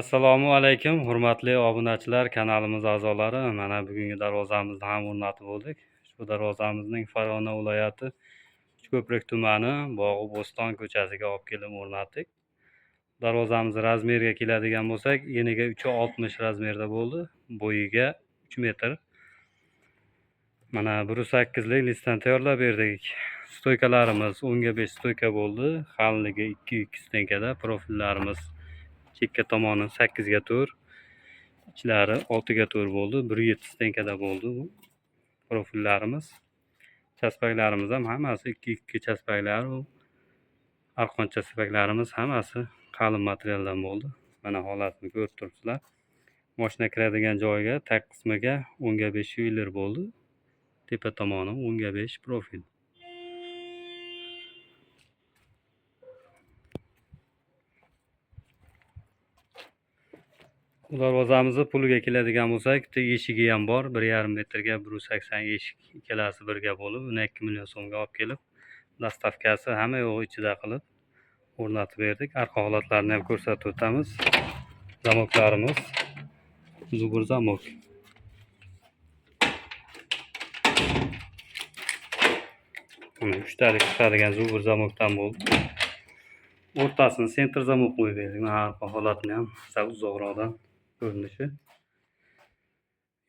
Assalomu alaykum, hurmatli obunachilar, kanalimiz a'zolari. Mana bugungi darvozamizni ham o'rnatib bo'ldik. Shu darvozamizning Farg'ona viloyati Uchko'prik tumani Bog'i Bo'ston ko'chasiga olib kelib o'rnatdik. Darvozamiz razmeriga keladigan bo'lsak, eniga 3.60 razmerda bo'ldi, bo'yiga 3 metr. Mana 1.8 lik listdan tayyorlab berdik. Stoykalarimiz 10 ga 5 stoyka bo'ldi. Xanligi 2 stenkada, profillarimiz chekka tomoni 8 ga 4, ichlari 6 ga 4 bo'ldi. 1.7 stenkada bo'ldi bu profillarimiz. Chaspaklarimiz ham hammasi 2 chaspaklar. Arqon chaspaklarimiz hammasi qalin materialdan bo'ldi. Mana holatini ko'rib turibsizlar. Mashina kiradigan joyiga, tag qismiga 10 ga 5 yuviler bo'ldi. Tepa tomoni 10 ga 5 profil. Darvozamizni puliga keladigan bo'lsak, bitta eshigi ham bor, 1.5 metrga 1.80 eshik, ikkalasi birga bo'lib, uni 2 million so'mga olib kelib, dastavkasi hamma yo'g'i ichida qilib o'rnatib berdik. Arqa holatlarini ham ko'rsatib o'tamiz. Zamoklarimiz zubur zamok. Mana 3 talik chiqadigan zubur zamokdan bo'ldi. O'rtasini sentr zamok qo'yib berdik. Mana arqa holatini ham sal uzoqroqdan ko'rinishi.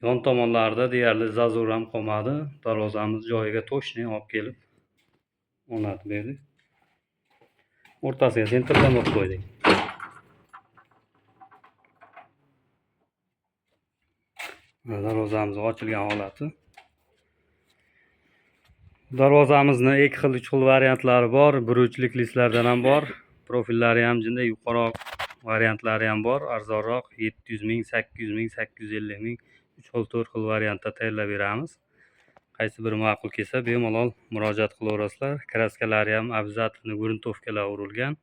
Yon tomonlarida deyarli zazur ham qolmadi. Darvozamiz joyiga to'shni olib kelib o'rnatib berdik. O'rtasiga sentr zamok qo'ydik. Darvozamiz ochilgan holati. Darvozamizni 2 xil 3 xil variantlari bor. Burujlik listlardan ham bor. Profillari ham jinda yuqoroq variantlari ham bor. Arzonroq 700 ming, 800 ming, 850 ming 3 xil 4 xil variantda tayyorlab beramiz. Qaysi biri ma'qul kelsa bemalol murojaat qilaverasizlar. Kraskalari ham обязательно gruntovkalar urilgan.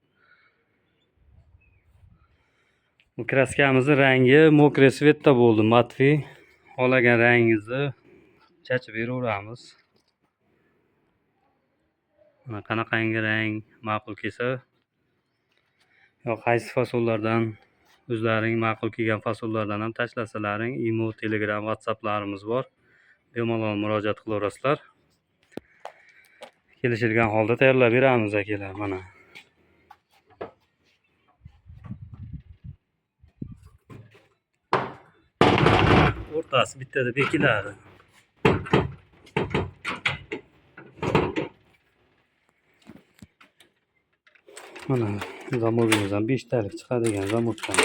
Bu kraskamizning rangi mokre svetda bo'ldi, matvi. Xohlagan rangingizni chachib beraveramiz. Mana qanaqangi rang ma'qul kelsa, yo qaysi fasollardan o'zlaring ma'qul kelgan fasollardan ham tashlasalaring, imo, telegram, whatsapplarimiz bor. Bemalol murojaat qilaverasizlar. Kelishilgan holda tayyorlab beramiz akalar. Mana o'rtasi bittada bekiladi. Mana zamogimiz ham 5 talik chiqadigan zamokdan.